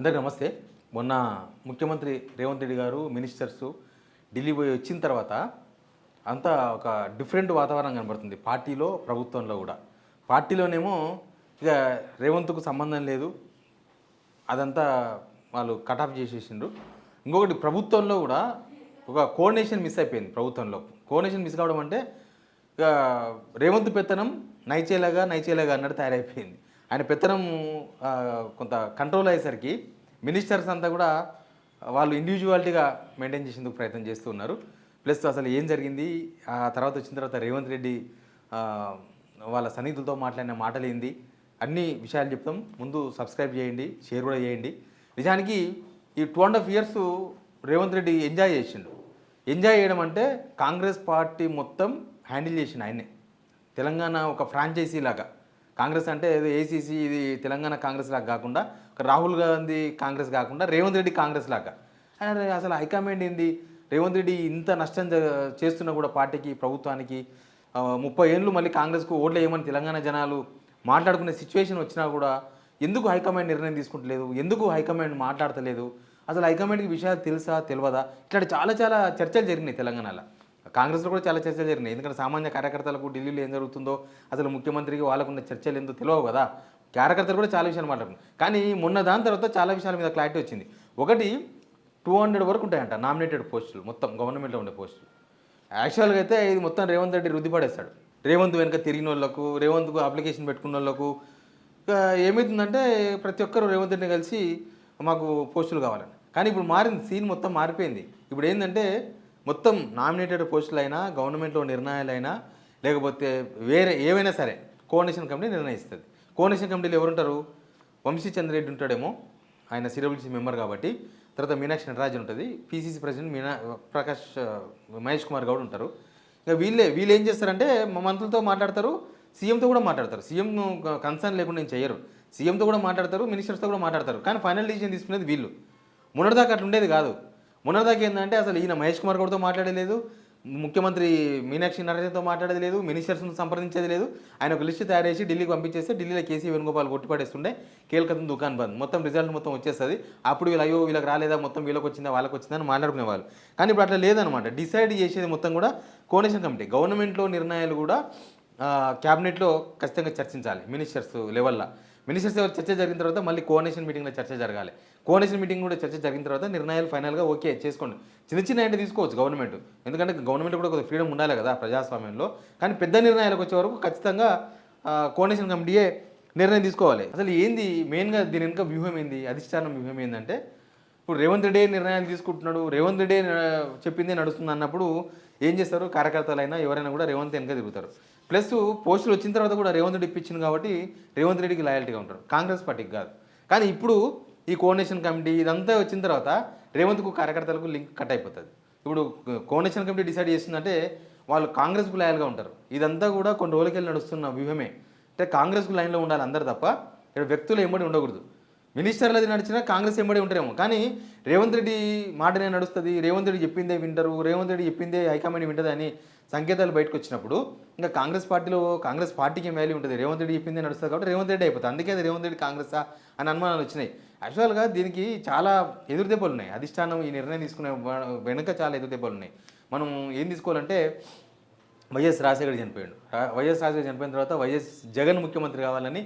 అందరికీ నమస్తే. మొన్న ముఖ్యమంత్రి రేవంత్ రెడ్డి గారు మినిస్టర్స్ ఢిల్లీ పోయి వచ్చిన తర్వాత అంతా ఒక డిఫరెంట్ వాతావరణం కనబడుతుంది పార్టీలో, ప్రభుత్వంలో కూడా. పార్టీలోనేమో ఇక రేవంత్కు సంబంధం లేదు, అదంతా వాళ్ళు కటాఫ్ చేసేసిండ్రు. ఇంకొకటి ప్రభుత్వంలో కూడా ఒక కోఆర్డినేషన్ మిస్ అయిపోయింది. ప్రభుత్వంలో కోఆర్డినేషన్ మిస్ కావడం అంటే ఇక రేవంత్ పెత్తనం నైచేలాగా అన్నట్టు తయారైపోయింది. ఆయన పెత్తనం కొంత కంట్రోల్ అయ్యేసరికి మినిస్టర్స్ అంతా కూడా వాళ్ళు ఇండివిజువాలిటీగా మెయింటైన్ చేసేందుకు ప్రయత్నం చేస్తూ ఉన్నారు. ప్లస్ అసలు ఏం జరిగింది, ఆ తర్వాత వచ్చిన తర్వాత రేవంత్ రెడ్డి వాళ్ళ సన్నిధులతో మాట్లాడిన మాటలు ఏంది, అన్ని విషయాలు చెప్తాం. ముందు సబ్స్క్రైబ్ చేయండి, షేర్ కూడా చేయండి. నిజానికి ఈ 2.5 years రేవంత్ రెడ్డి ఎంజాయ్ చేసిండు. ఎంజాయ్ చేయడం అంటే కాంగ్రెస్ పార్టీ మొత్తం హ్యాండిల్ చేసిండు ఆయనే. తెలంగాణ ఒక ఫ్రాంచైజీ లాగా, కాంగ్రెస్ అంటే ఏదో ఏసీసీ ఇది తెలంగాణ కాంగ్రెస్ లాగా కాకుండా, ఒక రాహుల్ గాంధీ కాంగ్రెస్ కాకుండా రేవంత్ రెడ్డి కాంగ్రెస్ లాగా. అసలు హైకమాండ్ ఏంది, రేవంత్ రెడ్డి ఇంత నష్టం చేస్తున్నా కూడా పార్టీకి, ప్రభుత్వానికి 30 ఏళ్ళు మళ్ళీ కాంగ్రెస్కు ఓట్లు వేయమని తెలంగాణ జనాలు మాట్లాడుకునే సిచ్యువేషన్ వచ్చినా కూడా ఎందుకు హైకమాండ్ నిర్ణయం తీసుకుంటలేదు, ఎందుకు హైకమాండ్ మాట్లాడతలేదు, అసలు హైకమాండ్కి విషయాలు తెలుసా తెలియదా, ఇట్లాంటి చాలా చర్చలు జరిగినాయి తెలంగాణలో. కాంగ్రెస్లో కూడా చాలా చర్చలు జరిగినాయి. ఎందుకంటే సామాన్య కార్యకర్తలకు ఢిల్లీలో ఏం జరుగుతుందో, అసలు ముఖ్యమంత్రికి వాళ్ళకున్న చర్చలు ఎందుకు తెలియవు కదా. కార్యకర్తలు కూడా చాలా విషయాలు మాట్లాడుకున్నారు. కానీ మొన్న దాని తర్వాత చాలా విషయాల మీద క్లారిటీ వచ్చింది. ఒకటి 200 వరకు ఉంటాయంట నామినేటెడ్ పోస్టులు, మొత్తం గవర్నమెంట్లో ఉండే పోస్టులు. యాక్చువల్గా అయితే ఇది మొత్తం రేవంత్ రెడ్డి రుద్దిపడేస్తాడు. రేవంత్ వెనుక తిరిగిన వాళ్ళకు, రేవంత్కు అప్లికేషన్ పెట్టుకున్న వాళ్ళకు ఏమవుతుందంటే ప్రతి ఒక్కరు రేవంత్ రెడ్డిని కలిసి మాకు పోస్టులు కావాలని. కానీ ఇప్పుడు మారింది, సీన్ మొత్తం మారిపోయింది. ఇప్పుడు ఏంటంటే మొత్తం నామినేటెడ్ పోస్టులైనా, గవర్నమెంట్లో నిర్ణయాలైనా, లేకపోతే వేరే ఏవైనా సరే కోఆర్డినేషన్ కమిటీ నిర్ణయిస్తుంది. కోఆర్డినేషన్ కమిటీలో ఎవరుంటారు, వంశీ చంద్రెడ్డి ఉంటాడేమో, ఆయన సిడబ్ల్యూసీ మెంబర్ కాబట్టి. తర్వాత మీనాక్షి నటరాజన్ ఉంటుంది, పీసీసీ ప్రెసిడెంట్ మహేష్ కుమార్ గౌడ్ ఉంటారు. ఇక వీళ్ళు ఏం చేస్తారంటే మంత్రులతో మాట్లాడతారు, సీఎంతో కూడా మాట్లాడతారు. సీఎం కన్సర్న్ లేకుండా నేను చేయరు, సీఎంతో కూడా మాట్లాడతారు, మినిస్టర్స్తో కూడా మాట్లాడతారు. కానీ ఫైనల్ డిసిజన్ తీసుకునేది వీళ్ళు. మొన్నటిదాకా అట్లా ఉండేది కాదు. మొన్నటిదాకా ఏంటంటే అసలు ఈయన మహేష్ కుమార్ గౌడ్తో మాట్లాడలేదు, ముఖ్యమంత్రి మీనాక్షి నటరాజన్తో మాట్లాడేది లేదు, మినిస్టర్స్ను సంప్రదించేది లేదు. ఆయన ఒక లిస్టు తయారు చేసి ఢిల్లీకి పంపించేస్తే ఢిల్లీలో కేసీ వేణుగోపాల్ కొట్టిపడేస్తుండే, కేల్కతం దుకాన్ బంద్, మొత్తం రిజల్ట్ మొత్తం వచ్చేస్తుంది. అప్పుడు వీళ్ళకి రాలేదా, మొత్తం వీళ్ళకి వచ్చిందా వాళ్ళకి వచ్చిందా అని మాట్లాడుకునేవాళ్ళు. కానీ ఇప్పుడు అట్లా లేదనమాట. డిసైడ్ చేసేది మొత్తం కూడా కోఆర్డినేషన్ కమిటీ. గవర్నమెంట్లో నిర్ణయాలు కూడా క్యాబినెట్లో ఖచ్చితంగా చర్చించాలి మినిస్టర్స్ లెవెల్లో. మినిస్టర్స్ చర్చ జరిగిన తర్వాత మళ్ళీ కోఆర్డినేషన్ మీటింగ్లో చర్చ జరగాలి. కోఆర్డినేషన్ మీటింగ్ కూడా చర్చ జరిగిన తర్వాత నిర్ణయాలు ఫైనల్గా ఓకే చేసుకోండి. చిన్న అంటే తీసుకోవచ్చు గవర్నమెంట్, ఎందుకంటే గవర్నమెంట్ కూడా కొద్దిగా ఫ్రీడమ్ ఉండాలి కదా ప్రజాస్వామ్యంలో. కానీ పెద్ద నిర్ణయాలకు వచ్చే వరకు ఖచ్చితంగా కోఆర్డినేషన్ కమిటీయే నిర్ణయం తీసుకోవాలి. అసలు ఏంది మెయిన్గా దీని వెనుక వ్యూహం ఏంది, అధిష్టానం వ్యూహం ఏంటంటే, ఇప్పుడు రేవంత్ రెడ్డి నిర్ణయాలు తీసుకుంటున్నాడు, రేవంత్ రెడ్డి చెప్పిందే నడుస్తుంది అన్నప్పుడు ఏం చేస్తారు, కార్యకర్తలైనా ఎవరైనా కూడా రేవంత్ వెనుక తిరుగుతారు. ప్లస్ పోస్టులు వచ్చిన తర్వాత కూడా రేవంత్ రెడ్డి ఇప్పించింది కాబట్టి రేవంత్ రెడ్డికి లాయల్టీగా ఉంటారు, కాంగ్రెస్ పార్టీకి కాదు. కానీ ఇప్పుడు ఈ కోఆర్డినేషన్ కమిటీ ఇదంతా వచ్చిన తర్వాత రేవంత్కు కార్యకర్తలకు లింక్ కట్ అయిపోతుంది. ఇప్పుడు కోఆర్డినేషన్ కమిటీ డిసైడ్ చేస్తుందంటే వాళ్ళు కాంగ్రెస్కు లాయల్గా ఉంటారు. ఇదంతా కూడా కొన్ని రోజులకెళ్ళి నడుస్తున్న వ్యూహమే. అంటే కాంగ్రెస్కు లైన్లో ఉండాలి అందరు తప్ప ఇక్కడ వ్యక్తులు ఎంబడి ఉండకూడదు. మినిస్టర్లది నడిచినా కాంగ్రెస్ ఎంబడి ఉంటారేమో, కానీ రేవంత్ రెడ్డి మాటనే నడుస్తుంది, రేవంత్ రెడ్డి చెప్పిందే వింటారు, రేవంత్ రెడ్డి చెప్పిందే హైకమాండ్ వింటుంది అని సంకేతాలు బయటకు వచ్చినప్పుడు ఇంకా కాంగ్రెస్ పార్టీకి ఏం వాల్యూ ఉంటుంది. రేవంత్ రెడ్డి చెప్పిందే నడుస్తుంది కాబట్టి రేవంత్ రెడ్డి అయిపోతుంది. అందుకే అది రేవంత్ రెడ్డి కాంగ్రెసా అని అనుమానాలు వచ్చినాయి. యాక్చువల్గా దీనికి చాలా ఎదురుదెబ్బలు ఉన్నాయి. అధిష్టానం ఈ నిర్ణయం తీసుకునే వెనుక చాలా ఎదురుదెబ్బలు ఉన్నాయి. మనం ఏం తీసుకోవాలంటే, వైఎస్ రాజశేఖర్ చనిపోయాడు. వైఎస్ రాజశేఖర్ చనిపోయిన తర్వాత వైఎస్ జగన్ ముఖ్యమంత్రి కావాలని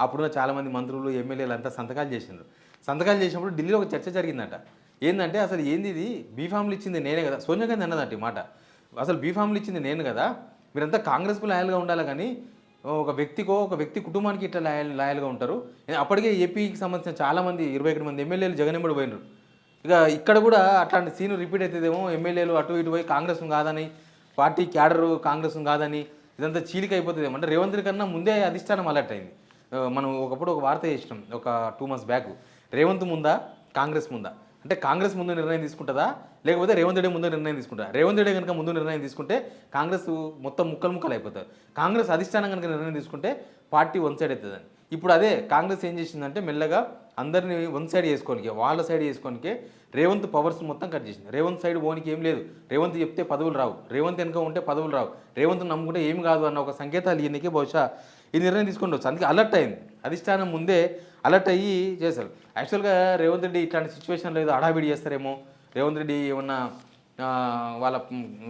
అప్పుడున్న చాలామంది మంత్రులు, ఎమ్మెల్యేలు అంతా సంతకాలు చేసినారు. సంతకాలు చేసినప్పుడు ఢిల్లీలో ఒక చర్చ జరిగిందట. ఏంటంటే అసలు ఏంది ఇది, బీఫామ్లు ఇచ్చింది నేనే కదా, సోనియా గాంధీ అన్నదంట ఈ మాట. అసలు బీఫామ్లు ఇచ్చింది నేను కదా, మీరంతా కాంగ్రెస్కు లాయల్గా ఉండాలి, కానీ ఒక వ్యక్తి కుటుంబానికి ఇట్లా లాయల్గా ఉంటారు. అప్పటికే ఏపీకి సంబంధించిన చాలామంది 21 మంది ఎమ్మెల్యేలు జగన్ ఎంబడి పోయినారు. ఇక ఇక్కడ కూడా అట్లాంటి సీన్ రిపీట్ అవుతుందేమో, ఎమ్మెల్యేలు అటు ఇటు పోయి కాంగ్రెస్ కాదని, పార్టీ క్యాడరు కాంగ్రెస్ కాదని ఇదంతా చీలిక అయిపోతుందేమో. అంటే రేవంత్ రెడ్డి కన్నా ముందే అధిష్టానం అలర్ట్ అయింది. మనం ఒకప్పుడు ఒక వార్త చేసినాం ఒక 2 months బ్యాక్, రేవంత్ ముందా కాంగ్రెస్ ముందా, అంటే కాంగ్రెస్ ముందు నిర్ణయం తీసుకుంటుందా లేకపోతే రేవంత్ రెడ్డి ముందు నిర్ణయం తీసుకుంటా. రేవంత్ రెడ్డి కనుక ముందు నిర్ణయం తీసుకుంటే కాంగ్రెస్ మొత్తం ముక్కలు అయిపోతుంది. కాంగ్రెస్ అధిష్టానం కనుక నిర్ణయం తీసుకుంటే పార్టీ వన్ సైడ్ అవుతుందని. ఇప్పుడు అదే కాంగ్రెస్ ఏం చేసిందంటే మెల్లగా అందరినీ వన్ సైడ్ చేసుకోనికి, వాళ్ళ సైడ్ చేసుకోనికే రేవంత్ పవర్స్ మొత్తం కట్ చేసింది. రేవంత్ సైడ్ పోనికి ఏం లేదు, రేవంత్ చెప్తే పదవులు రావు, రేవంత్ వెనుక ఉంటే పదవులు రావు, రేవంత్ నమ్ముకుంటే ఏం కాదు అన్న ఒక సంకేతాలు ఇవన్నీకే బహుశా ఈ నిర్ణయం తీసుకుంటూ వచ్చు. అందుకే అలర్ట్ అయింది. అధిష్టానం ముందే అలర్ట్ అయ్యి చేశారు. యాక్చువల్గా రేవంత్ రెడ్డి ఇట్లాంటి సిచ్యువేషన్లో ఏదో హడావిడి చేస్తారేమో, రేవంత్ రెడ్డి ఏమన్నా వాళ్ళ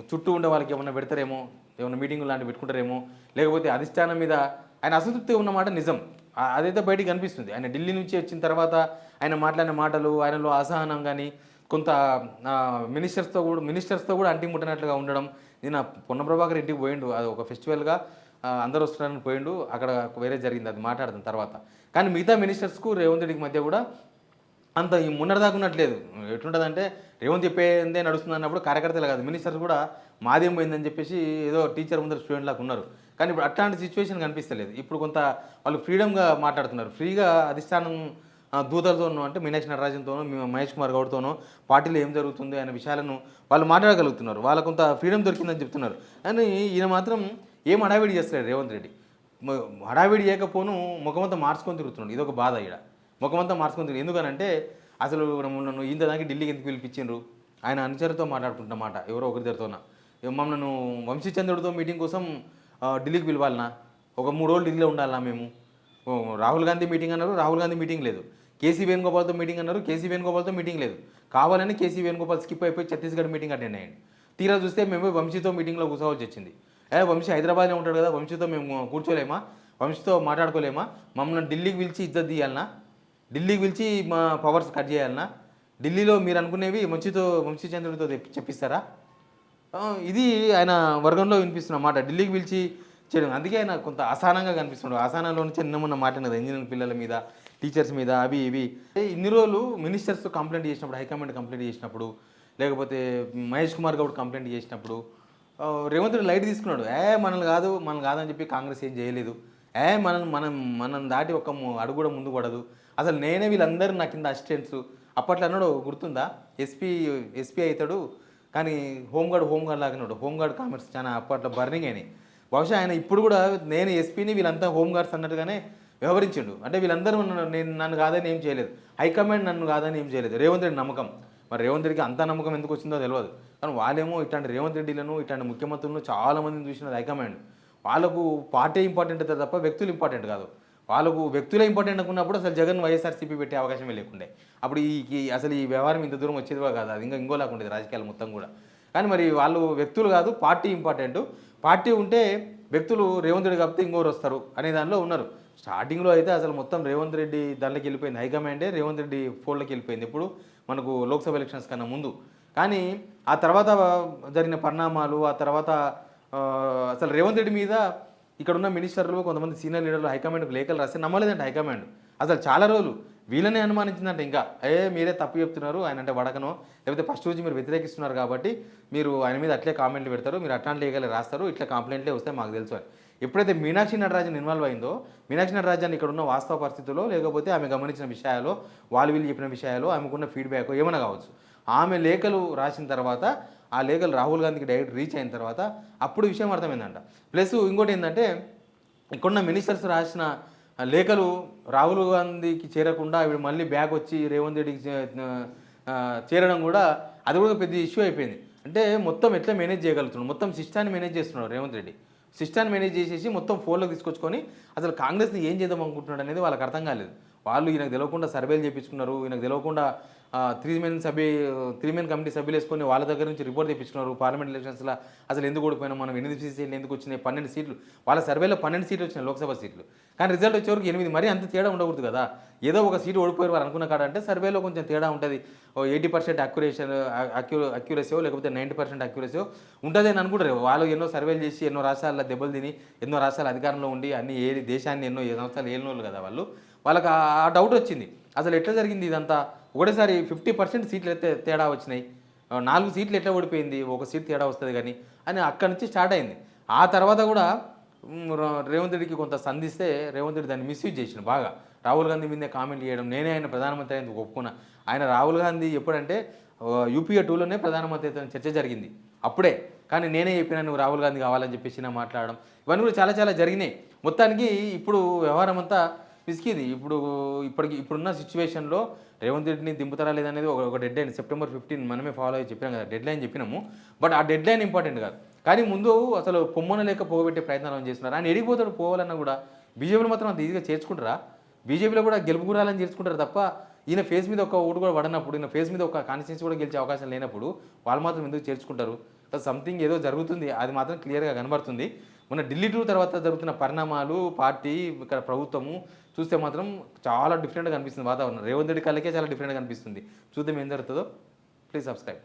చుట్టూ ఉండే వాళ్ళకి ఏమన్నా పెడతారేమో, ఏమన్నా మీటింగ్ లాంటివి పెట్టుకుంటారేమో, లేకపోతే అధిష్టానం మీద ఆయన అసంతృప్తి ఉన్నమాట నిజం. అదైతే బయటికి కనిపిస్తుంది. ఆయన ఢిల్లీ నుంచి వచ్చిన తర్వాత ఆయన మాట్లాడిన మాటలు, ఆయనలో అసహనం కానీ, కొంత మినిస్టర్స్తో కూడా అంటిముట్టనట్లుగా ఉండడం. నిన్న పొన్న ప్రభాకర్ ఇంటికి పోయిండు, అది ఒక ఫెస్టివల్గా అందరూ వస్తున్నారని పోయిండు, అక్కడ వేరే జరిగింది, అది మాట్లాడదాం తర్వాత. కానీ మిగతా మినిస్టర్స్కు రేవంత్ రెడ్డికి మధ్య కూడా అంత ఈ మున్నరదాకా ఉన్నట్లేదు. ఎట్లుంటుందంటే రేవంత్ చెప్పేదే నడుస్తుంది అన్నప్పుడు కార్యకర్తలు కాదు, మినిస్టర్స్ కూడా మాదేం పోయిందని చెప్పేసి ఏదో టీచర్ ముందర స్టూడెంట్ లాగా ఉన్నారు. కానీ ఇప్పుడు అట్లాంటి సిచ్యువేషన్ కనిపిస్తలేదు. ఇప్పుడు కొంత వాళ్ళు ఫ్రీడమ్గా మాట్లాడుతున్నారు. ఫ్రీగా అధిష్టానం దూతలతోనూ, అంటే మీనాక్షి నటరాజన్తోనూ, మహేష్ కుమార్ గౌడ్తోనూ పార్టీలో ఏం జరుగుతుంది అనే విషయాలను వాళ్ళు మాట్లాడగలుగుతున్నారు. వాళ్ళకు కొంత ఫ్రీడమ్ దొరికిందని చెప్తున్నారు. కానీ ఈయన మాత్రం ఏం హడావిడి చేస్తలేడు రేవంత్ రెడ్డి. హడావిడి చేయకపోను ముఖమంతా మార్చుకొని తిరుగుతున్నాడు. ఇదొక బాధ. ఇక్కడ ముఖమంతా మార్చుకొని తిరుగు. ఎందుకనంటే అసలు నన్ను ఇంత దానికి ఢిల్లీకి ఎందుకు పిలిపించిండ్రు, ఆయన అనుచరులతో మాట్లాడుకుంటున్నమాట, ఎవరో ఒకరిద్దరితోన. మమ్మల్ని వంశీచంద్రుడితో మీటింగ్ కోసం ఢిల్లీకి పిలవాలనా, ఒక 3 రోజులు ఢిల్లీలో ఉండాలన్నా మేము. రాహుల్ గాంధీ మీటింగ్ అన్నారు, రాహుల్ గాంధీ మీటింగ్ లేదు. కేసీ వేణుగోపాల్తో మీటింగ్ అన్నారు, కేసీ వేణుగోపాల్తో మీటింగ్ లేదు. కావాలని కేసీ వేణుగోపాల్ స్కిప్ అయిపోయి ఛత్తీస్గఢ్ మీటింగ్ అటెండ్ అయ్యండి. తీరా చూస్తే మేము వంశీతో మీటింగ్లో కూర్చోవాల్సి వచ్చింది. వంశీ హైదరాబాద్లో ఉంటాడు కదా, వంశీతో మేము కూర్చోలేమా, వంశీతో మాట్లాడుకోలేమా, మమ్మల్ని ఢిల్లీకి పిలిచి ఇజ్జత్ తీయాలన్నా, ఢిల్లీకి పిలిచి మా పవర్స్ కట్ చేయాలన్నా, ఢిల్లీలో మీరు అనుకునేవి వంశీచంద్రుడితో చెప్పిస్తారా? ఇది ఆయన వర్గంలో వినిపిస్తున్న మాట, ఢిల్లీకి పిలిచి చేయడం. అందుకే ఆయన కొంత అసహనంగా కనిపిస్తున్నాడు. అసహనంలో నుంచి చిన్నమున్న మాట కదా, ఇంజనీరింగ్ పిల్లల మీద, టీచర్స్ మీద, అవి ఇవి. ఇన్ని రోజులు మినిస్టర్స్ కంప్లైంట్ చేసినప్పుడు, హైకమాండ్ కంప్లైంట్ చేసినప్పుడు, లేకపోతే మహేష్ కుమార్ గౌడ్ కంప్లైంట్ చేసినప్పుడు రేవంత్ రెడ్డి లైట్ తీసుకున్నాడు. మనల్ని కాదని చెప్పి కాంగ్రెస్ ఏం చేయలేదు. మనం దాటి ఒక అడుగు కూడా ముందు పడదు, అసలు నేనే వీళ్ళందరూ నా కింద అసిస్టెంట్స్. అప్పట్లో అన్నాడు, గుర్తుందా, ఎస్పీ అవుతాడు కానీ హోంగార్డ్ లాగినాడు. హోంగార్డ్ కామెంట్స్ చాలా అప్పట్లో బర్నింగ్ అయినాయి. బహుశా ఆయన ఇప్పుడు కూడా నేను ఎస్పీని, వీళ్ళంతా హోంగార్డ్స్ అన్నట్టుగానే వ్యవహరించాడు. అంటే వీళ్ళందరూ నన్ను కాదని ఏం చేయలేదు, హైకమాండ్ నన్ను కాదని ఏం చేయలేదు. రేవంత్ రెడ్డి నమ్మకం, మరి రేవంత్ రెడ్డికి అంత నమ్మకం ఎందుకు వచ్చిందో తెలియదు. కానీ వాళ్ళేమో ఇట్లాంటి రేవంత్ రెడ్డిలను, ఇట్లాంటి ముఖ్యమంత్రులను చాలామందిని చూసినది హైకమాండ్. వాళ్ళకు పార్టీ ఇంపార్టెంట్ అయితే తప్ప వ్యక్తులు ఇంపార్టెంట్ కాదు. వాళ్ళకు వ్యక్తులే ఇంపార్టెంట్ అనుకున్నప్పుడు అసలు జగన్ వైఎస్ఆర్సీపీ పెట్టే అవకాశమే లేకుండే. అప్పుడు అసలు ఈ వ్యవహారం ఇంత దూరం వచ్చేదివా కాదు, అది ఇంకోలాగా ఉండేది రాజకీయాలు మొత్తం కూడా. కానీ మరి వాళ్ళు వ్యక్తులు కాదు, పార్టీ ఇంపార్టెంట్. పార్టీ ఉంటే వ్యక్తులు రేవంత్ రెడ్డి కాకపోతే ఇంకోరు వస్తారు అనే దానిలో ఉన్నారు. స్టార్టింగ్లో అయితే అసలు మొత్తం రేవంత్ రెడ్డి దాంట్లోకి వెళ్ళిపోయింది, హైకమాండే రేవంత్ రెడ్డి ఫోల్డ్లోకి వెళ్ళిపోయింది ఇప్పుడు మనకు లోక్సభ ఎలక్షన్స్ కన్నా ముందు. కానీ ఆ తర్వాత జరిగిన పరిణామాలు, ఆ తర్వాత అసలు రేవంత్ రెడ్డి మీద ఇక్కడ ఉన్న మినిస్టర్లు, కొంతమంది సీనియర్ లీడర్లు హైకమాండ్కి లేఖలు రాస్తే నమ్మలేదంటే హైకమాండ్. అసలు చాలా రోజులు వీళ్ళనే అనుమానించిందంటే, ఇంకా మీరే తప్పు చెప్తున్నారు, ఆయన అంటే వడకనో లేకపోతే ఫస్ట్ నుంచి మీరు వ్యతిరేకిస్తున్నారు కాబట్టి మీరు ఆయన మీద అట్లే కామెంట్లు పెడతారు, మీరు అట్లాంటి లేఖలు రాస్తారు, ఇట్లా కంప్లైంట్లే వస్తే మాకు తెలుసు అని. ఎప్పుడైతే మీనాక్షి నటరాజన్ ఇన్వాల్వ్ అయిందో, మీనాక్షి నటరాజన్ ఇక్కడ ఉన్న వాస్తవ పరిస్థితుల్లో, లేకపోతే ఆమె గమనించిన విషయాలు, వీళ్ళు చెప్పిన విషయాలు, ఆమెకున్న ఫీడ్బ్యాక్ ఏమైనా కావచ్చు, ఆమె లేఖలు రాసిన తర్వాత, ఆ లేఖలు రాహుల్ గాంధీకి డైరెక్ట్ రీచ్ అయిన తర్వాత అప్పుడు విషయం అర్థమైందంట. ప్లస్ ఇంకోటి ఏంటంటే, ఇక్కడున్న మినిస్టర్స్ రాసిన లేఖలు రాహుల్ గాంధీకి చేరకుండా అవి మళ్ళీ బ్యాక్ వచ్చి రేవంత్ రెడ్డికి చేరడం కూడా, అది కూడా పెద్ద ఇష్యూ అయిపోయింది. అంటే మొత్తం ఎట్లా మేనేజ్ చేయగలుగుతున్నాడు, మొత్తం సిస్టాన్ని మేనేజ్ చేస్తున్నాడు రేవంత్ రెడ్డి. సిస్టాన్ని మేనేజ్ చేసేసి మొత్తం ఫోన్లోకి తీసుకొచ్చుకొని అసలు కాంగ్రెస్ని ఏం చేద్దాం అనుకుంటున్నాడు అనేది వాళ్ళకి అర్థం కాలేదు. వాళ్ళు ఈయనకు తెలియకుండా సర్వేలు చేయించుకున్నారు, ఈయనకు తెలియకుండా 3 మెన్ కమిటీ సభ్యులు వేసుకొని వాళ్ళ దగ్గర నుంచి రిపోర్ట్ తెప్పించుకున్నారు. పార్లమెంట్ ఎలక్షన్స్లో అసలు ఎందుకు ఓడిపోయినా, మనం 8 సీట్లు ఎందుకు వచ్చినాయి, 12 సీట్లు, వాళ్ళ సర్వేలో 12 సీట్లు వచ్చినాయి లోక్సభ సీట్లు. కానీ రిజల్ట్ వచ్చేవరకు 8, మరీ అంత తేడా ఉండకూడదు కదా. ఏదో ఒక సీటు ఓడిపోయారు వారు అనుకున్న కాడ, అంటే సర్వేలో కొంచెం తేడా ఉంటుంది, 80% అక్యురసీ లేకపోతే 90% అక్యురసీ ఉంటుంది అని అనుకుంటారు. వాళ్ళు ఎన్నో సర్వేలు చేసి ఎన్నో రాష్ట్రాల్లో దెబ్బలు తిని ఎన్నో రాష్ట్రాల అధికారంలో ఉండి అన్ని దేశాన్ని ఎన్నో సంవత్సరాలు ఏలినోళ్ళు కదా వాళ్ళు. వాళ్ళకి ఆ డౌట్ వచ్చింది, అసలు ఎట్లా జరిగింది ఇదంతా. ఒకటేసారి 50% సీట్లు అయితే తేడా వచ్చినాయి, 4 సీట్లు ఎట్లా ఓడిపోయింది, 1 సీట్ తేడా వస్తుంది కానీ అని అక్కడి నుంచి స్టార్ట్ అయింది. ఆ తర్వాత కూడా రేవంత్ రెడ్డికి కొంత సంధిస్తే రేవంత్ రెడ్డి దాన్ని మిస్యూజ్ చేసిన బాగా. రాహుల్ గాంధీ మీదే కామెంట్ చేయడం, నేనే ఆయన ప్రధానమంత్రి అయ్యేందుకు ఒప్పుకున్నా. ఆయన రాహుల్ గాంధీ ఎప్పుడంటే యూపీఏ 2లోనే ప్రధానమంత్రితో చర్చ జరిగింది అప్పుడే. కానీ నేనే చెప్పినా నువ్వు రాహుల్ గాంధీ కావాలని చెప్పేసి మాట్లాడడం, ఇవన్నీ కూడా చాలా జరిగినాయి. మొత్తానికి ఇప్పుడు వ్యవహారం అంతా పిసికింది. ఇప్పుడున్న సిచ్యువేషన్లో రేవంత్ రెడ్డిని దింపుతారా లేదనేది ఒక డెడ్ లైన్, September 15 మనమే ఫాలో అయ్యి చెప్పినాం కదా, డెడ్ లైన్ చెప్పినాము. బట్ ఆ డెడ్ లైన్ ఇంపార్టెంట్ కాదు. కానీ ముందు అసలు పొమ్మన లేక పోగొట్టే ప్రయత్నాలు చేస్తున్నారు. ఆయన ఎడిగిపోతాడు పోవాలన్నా కూడా బీజేపీలో మాత్రం అంత ఈజీగా చేర్చుకుంటారా? బీజేపీలో కూడా గెలుపు గురాలని చేర్చుకుంటారు తప్ప ఈయన ఫేస్ మీద ఒక ఓటు కూడా పడినప్పుడు, ఈయన ఫేస్ మీద ఒక కాన్స్టిట్యూన్సీ కూడా గెలిచే అవకాశం లేనప్పుడు వాళ్ళు మాత్రం ఎందుకు చేర్చుకుంటారు? సంథింగ్ ఏదో జరుగుతుంది, అది మాత్రం క్లియర్గా కనబడుతుంది. మొన్న ఢిల్లీ టూర్ తర్వాత జరుగుతున్న పరిణామాలు, పార్టీ, ఇక్కడ ప్రభుత్వము చూస్తే మాత్రం చాలా డిఫరెంట్గా కనిపిస్తుంది వాతావరణం. రేవంత్ రెడ్డి కళ్ళకే చాలా డిఫరెంట్గా కనిపిస్తుంది. చూద్దాం ఏం జరుగుతుందో. Please subscribe.